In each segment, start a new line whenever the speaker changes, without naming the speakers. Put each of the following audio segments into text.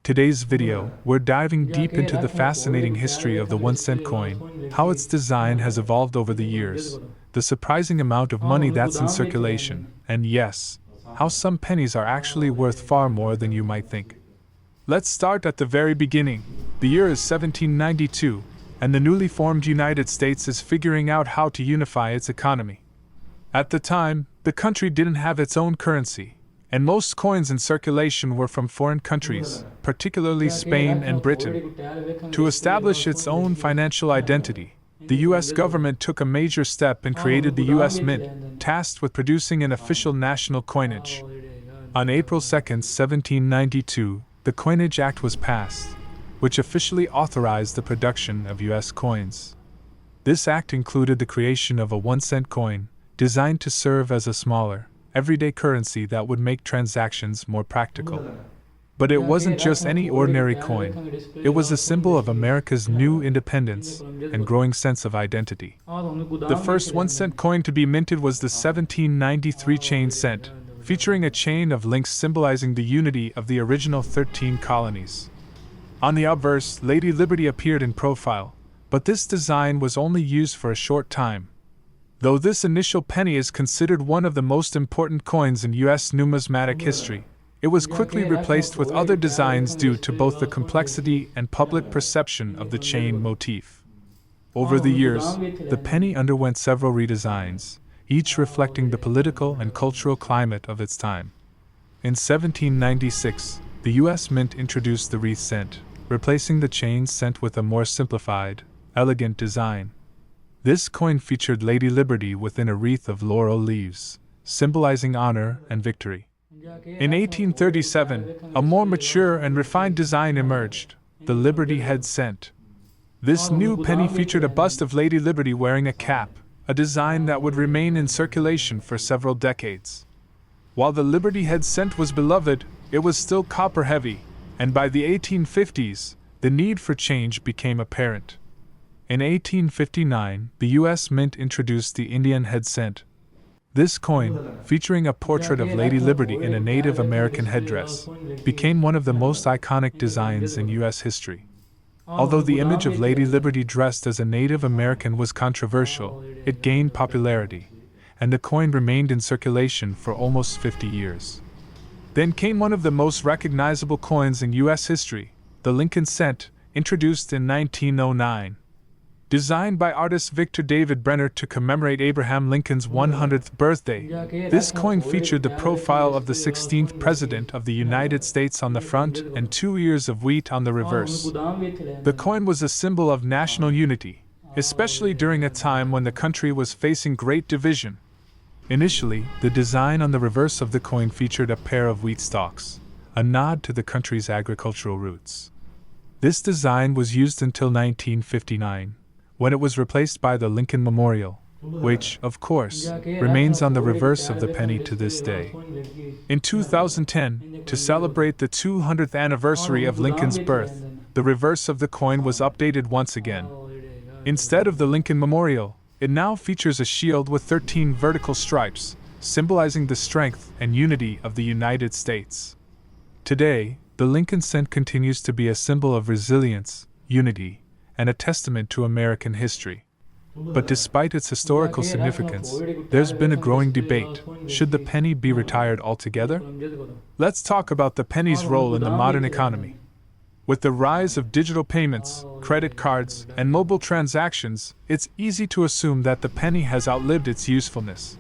Today's video, we're diving deep into the fascinating history of the 1-cent coin, how its design has evolved over the years, the surprising amount of money that's in circulation, and yes, how some pennies are actually worth far more than you might think. Let's start at the very beginning. The year is 1792, and the newly formed United States is figuring out how to unify its economy. At the time, the country didn't have its own currency, and most coins in circulation were from foreign countries, particularly Spain and Britain. To establish its own financial identity, the U.S. government took a major step and created the U.S. Mint, tasked with producing an official national coinage. On April 2, 1792, the Coinage Act was passed, which officially authorized the production of U.S. coins. This act included the creation of a 1-cent coin, designed to serve as a smaller, everyday currency that would make transactions more practical. But it wasn't just any ordinary coin. It was a symbol of America's new independence and growing sense of identity. The first 1-cent coin to be minted was the 1793 chain cent, featuring a chain of links symbolizing the unity of the original 13 colonies. On the obverse, Lady Liberty appeared in profile, but this design was only used for a short time. Though this initial penny is considered one of the most important coins in U.S. numismatic history, it was quickly replaced with other designs due to both the complexity and public perception of the chain motif. Over the years, the penny underwent several redesigns, each reflecting the political and cultural climate of its time. In 1796, the U.S. Mint introduced the wreath cent, replacing the chain cent with a more simplified, elegant design. This coin featured Lady Liberty within a wreath of laurel leaves, symbolizing honor and victory. In 1837, a more mature and refined design emerged, the Liberty Head cent. This new penny featured a bust of Lady Liberty wearing a cap, a design that would remain in circulation for several decades. While the Liberty Head cent was beloved, it was still copper-heavy, and by the 1850s, the need for change became apparent. In 1859, the U.S. Mint introduced the Indian Head cent. This coin, featuring a portrait of Lady Liberty in a Native American headdress, became one of the most iconic designs in U.S. history. Although the image of Lady Liberty dressed as a Native American was controversial, it gained popularity, and the coin remained in circulation for almost 50 years. Then came one of the most recognizable coins in U.S. history, the Lincoln cent, introduced in 1909. Designed by artist Victor David Brenner to commemorate Abraham Lincoln's 100th birthday, this coin featured the profile of the 16th President of the United States on the front and 2 ears of wheat on the reverse. The coin was a symbol of national unity, especially during a time when the country was facing great division. Initially, the design on the reverse of the coin featured a pair of wheat stalks, a nod to the country's agricultural roots. This design was used until 1959. When it was replaced by the Lincoln Memorial, which, of course, remains on the reverse of the penny to this day. In 2010, to celebrate the 200th anniversary of Lincoln's birth, the reverse of the coin was updated once again. Instead of the Lincoln Memorial, it now features a shield with 13 vertical stripes, symbolizing the strength and unity of the United States. Today, the Lincoln cent continues to be a symbol of resilience, unity, and a testament to American history. But despite its historical significance, there's been a growing debate. Should the penny be retired altogether? Let's talk about the penny's role in the modern economy. With the rise of digital payments, credit cards, and mobile transactions, it's easy to assume that the penny has outlived its usefulness.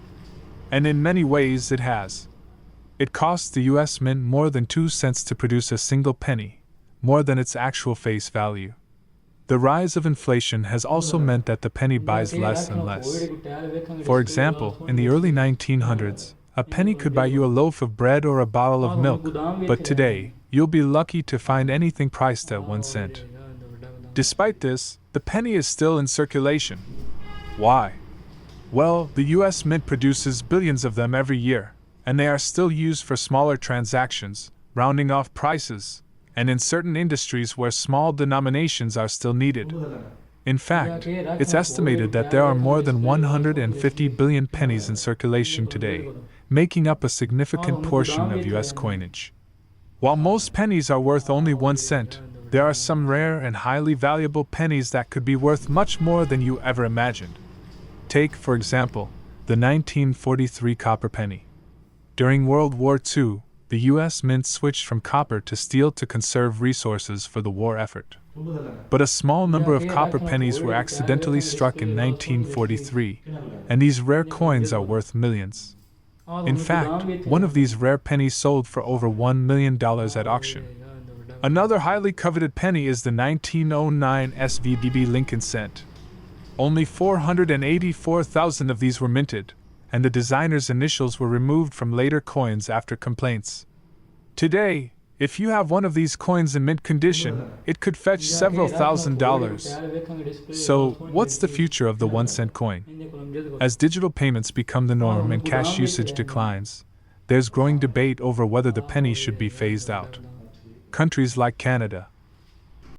And in many ways it has. It costs the U.S. Mint more than 2 cents to produce a single penny, more than its actual face value. The rise of inflation has also meant that the penny buys less and less. For example, in the early 1900s, a penny could buy you a loaf of bread or a bottle of milk, but today, you'll be lucky to find anything priced at 1 cent. Despite this, the penny is still in circulation. Why? Well, the U.S. Mint produces billions of them every year, and they are still used for smaller transactions, rounding off prices, and in certain industries where small denominations are still needed. In fact, it's estimated that there are more than 150 billion pennies in circulation today, making up a significant portion of U.S. coinage. While most pennies are worth only 1 cent, there are some rare and highly valuable pennies that could be worth much more than you ever imagined. Take, for example, the 1943 copper penny. During World War II, the US Mint switched from copper to steel to conserve resources for the war effort. But a small number of copper pennies were accidentally struck in 1943, and these rare coins are worth millions. In fact, one of these rare pennies sold for over $1 million at auction. Another highly coveted penny is the 1909 SVDB Lincoln cent. Only 484,000 of these were minted, and the designer's initials were removed from later coins after complaints. Today, if you have one of these coins in mint condition, it could fetch several $1,000s. So, what's the future of the 1 cent coin? As digital payments become the norm and cash usage declines, there's growing debate over whether the penny should be phased out. Countries like Canada,